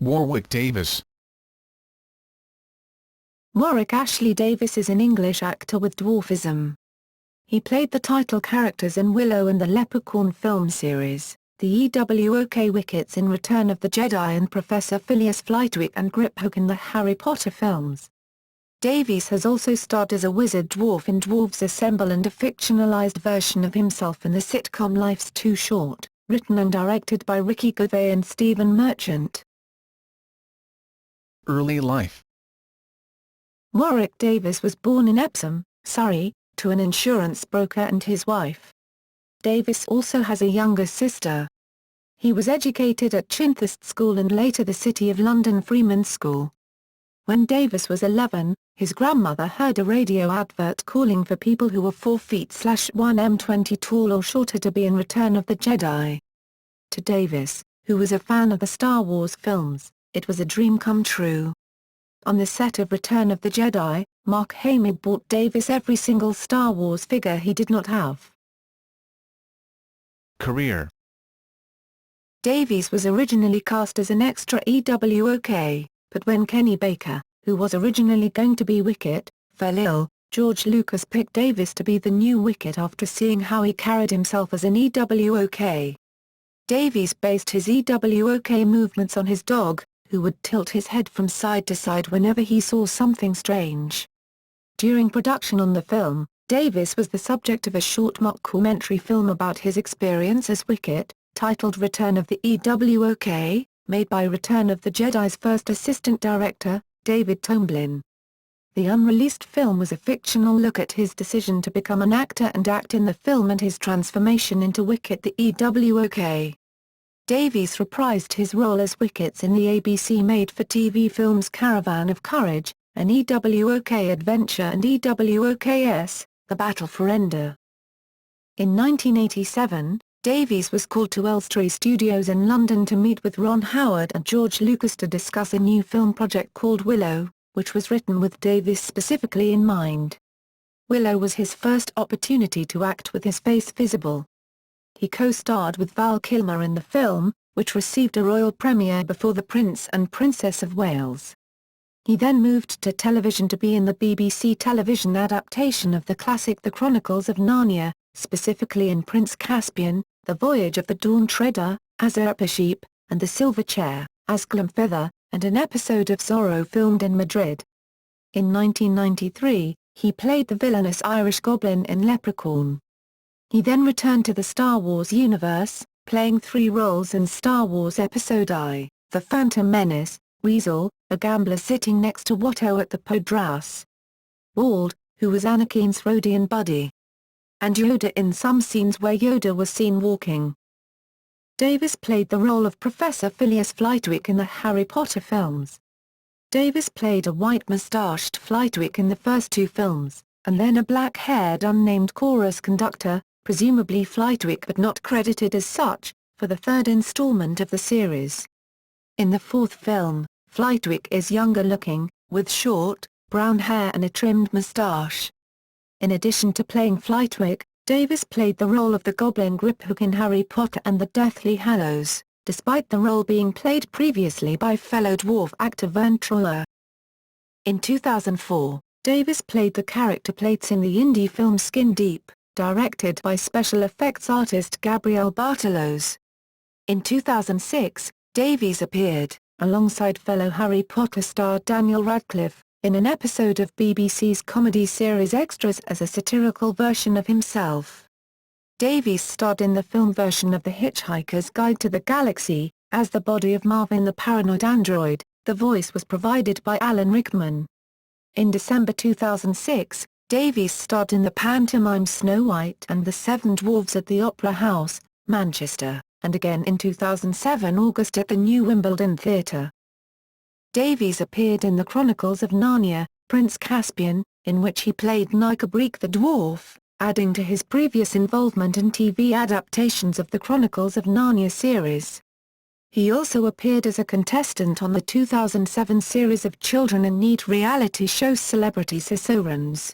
Warwick Davis. Warwick Ashley Davis is an English actor with dwarfism. He played the title characters in Willow and the Leprechaun film series, the EWOK Wickets in Return of the Jedi and Professor Phileas Flitwick and Griphook in the Harry Potter films. Davies has also starred as a wizard dwarf in Dwarves Assemble and a fictionalized version of himself in the sitcom Life's Too Short, written and directed by Ricky Gervais and Stephen Merchant. Early life. Warwick Davis was born in Epsom, Surrey, to an insurance broker and his wife. Davis also has a younger sister. He was educated at Chinthorst School and later the City of London Freeman's School. When Davis was 11, his grandmother heard a radio advert calling for people who were 4 feet/1 m20 tall or shorter to be in Return of the Jedi. To Davis, who was a fan of the Star Wars films, it was a dream come true. On the set of Return of the Jedi, Mark Hamill bought Davis every single Star Wars figure he did not have. Career. Davies was originally cast as an extra EWOK, but when Kenny Baker, who was originally going to be Wicket, fell ill, George Lucas picked Davis to be the new Wicket after seeing how he carried himself as an EWOK. Davies based his EWOK movements on his dog, who would tilt his head from side to side whenever he saw something strange. During production on the film, Davis was the subject of a short mockumentary film about his experience as Wicket, titled Return of the EWOK, made by Return of the Jedi's first assistant director, David Tomblin. The unreleased film was a fictional look at his decision to become an actor and act in the film and his transformation into Wicket the EWOK. Davies reprised his role as Wickets in the ABC made-for-TV films Caravan of Courage, an EWOK adventure and EWOK's, The Battle for Endor. In 1987, Davies was called to Elstree Studios in London to meet with Ron Howard and George Lucas to discuss a new film project called Willow, which was written with Davies specifically in mind. Willow was his first opportunity to act with his face visible. He co-starred with Val Kilmer in the film, which received a royal premiere before The Prince and Princess of Wales. He then moved to television to be in the BBC television adaptation of the classic The Chronicles of Narnia, specifically in Prince Caspian, The Voyage of the Dawn Treader, as Erpaship, and The Silver Chair, as Glimfeather, and an episode of Zorro filmed in Madrid. In 1993, he played the villainous Irish Goblin in Leprechaun. He then returned to the Star Wars universe, playing 3 roles in Star Wars Episode I, The Phantom Menace, Weasel, a gambler sitting next to Watto at the Podras. Wald, who was Anakin's Rodian buddy. And Yoda in some scenes where Yoda was seen walking. Davis played the role of Professor Phileas Flitwick in the Harry Potter films. Davis played a white-moustached Flitwick in the first 2 films, and then a black-haired unnamed chorus conductor, presumably Flitwick but not credited as such, for the 3rd installment of the series. In the 4th film, Flitwick is younger-looking, with short, brown hair and a trimmed moustache. In addition to playing Flitwick, Davis played the role of the Goblin Griphook in Harry Potter and the Deathly Hallows, despite the role being played previously by fellow dwarf actor Vern Troyer. In 2004, Davis played the character plates in the indie film Skin Deep, directed by special effects artist Gabriel Bartalos. In 2006, Davies appeared, alongside fellow Harry Potter star Daniel Radcliffe, in an episode of BBC's comedy series Extras as a satirical version of himself. Davies starred in the film version of The Hitchhiker's Guide to the Galaxy, as the body of Marvin the paranoid android. The voice was provided by Alan Rickman. In December 2006, Davies starred in the pantomime Snow White and the Seven Dwarfs at the Opera House, Manchester, and again in 2007 August at the New Wimbledon Theatre. Davies appeared in The Chronicles of Narnia, Prince Caspian, in which he played Nycabreek the Dwarf, adding to his previous involvement in TV adaptations of the Chronicles of Narnia series. He also appeared as a contestant on the 2007 series of Children in Need reality show Celebrity Cicerones.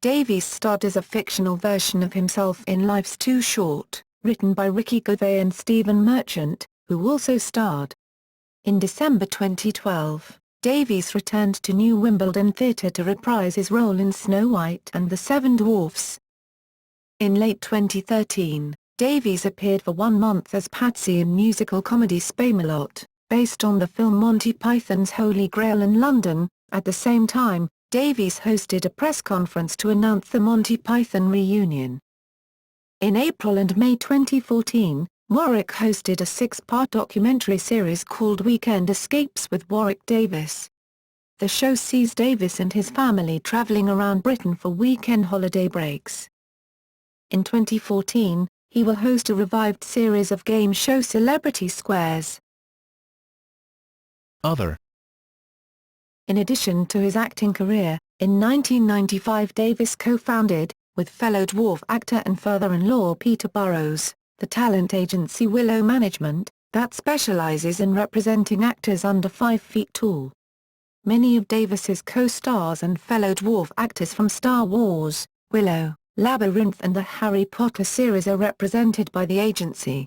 Davies starred as a fictional version of himself in Life's Too Short, written by Ricky Gervais and Stephen Merchant, who also starred. In December 2012, Davies returned to New Wimbledon Theatre to reprise his role in Snow White and the Seven Dwarfs. In late 2013, Davies appeared for 1 month as Patsy in musical comedy Spamalot, based on the film Monty Python's Holy Grail in London. At the same time, Davies hosted a press conference to announce the Monty Python reunion. In April and May 2014, Warwick hosted a 6-part documentary series called Weekend Escapes with Warwick Davis. The show sees Davis and his family travelling around Britain for weekend holiday breaks. In 2014, he will host a revived series of game show Celebrity Squares. Other. In addition to his acting career, in 1995 Davis co-founded, with fellow dwarf actor and father-in-law Peter Burrows, the talent agency Willow Management, that specializes in representing actors under 5 feet tall. Many of Davis's co-stars and fellow dwarf actors from Star Wars, Willow, Labyrinth and the Harry Potter series are represented by the agency.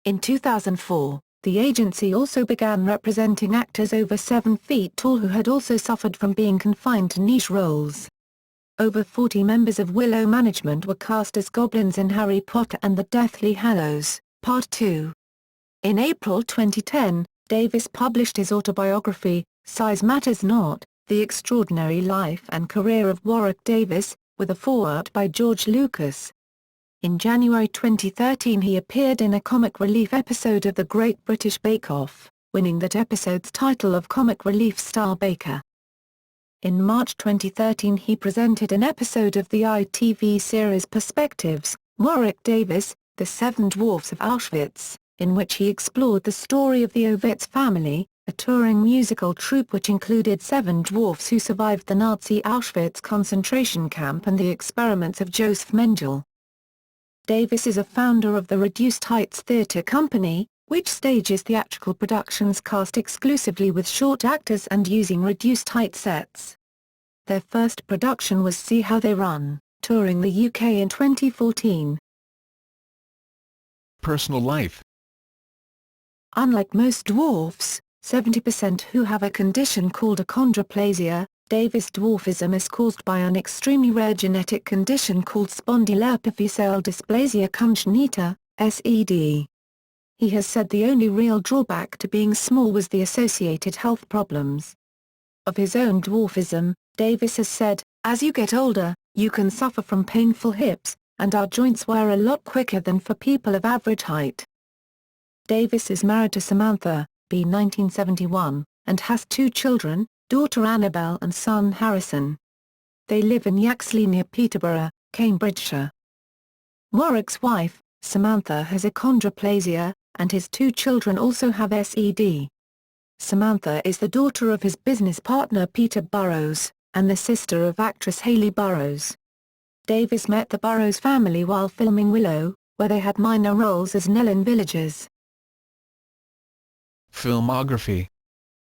In 2004, the agency also began representing actors over 7 feet tall who had also suffered from being confined to niche roles. Over 40 members of Willow Management were cast as goblins in Harry Potter and the Deathly Hallows, Part 2. In April 2010, Davis published his autobiography, Size Matters Not, The Extraordinary Life and Career of Warwick Davis, with a foreword by George Lucas. In January 2013 he appeared in a comic relief episode of The Great British Bake Off, winning that episode's title of Comic Relief Star Baker. In March 2013 he presented an episode of the ITV series Perspectives, Warwick Davis, The Seven Dwarfs of Auschwitz, in which he explored the story of the Ovitz family, a touring musical troupe which included 7 dwarfs who survived the Nazi Auschwitz concentration camp and the experiments of Joseph Mengele. Davis is a founder of the Reduced Heights Theatre Company, which stages theatrical productions cast exclusively with short actors and using reduced height sets. Their first production was See How They Run, touring the UK in 2014. Personal life. Unlike most dwarfs, 70% who have a condition called achondroplasia, Davis dwarfism is caused by an extremely rare genetic condition called spondyloepiphyseal dysplasia congenita, SED. He has said the only real drawback to being small was the associated health problems. Of his own dwarfism, Davis has said, "As you get older, you can suffer from painful hips, and our joints wear a lot quicker than for people of average height." Davis is married to Samantha, b. 1971, and has 2 children, daughter Annabelle and son Harrison. They live in Yaxley near Peterborough, Cambridgeshire. Warwick's wife, Samantha, has achondroplasia, and his 2 children also have SED. Samantha is the daughter of his business partner Peter Burrows, and the sister of actress Hayley Burrows. Davis met the Burrows family while filming Willow, where they had minor roles as Nell and villagers. Filmography.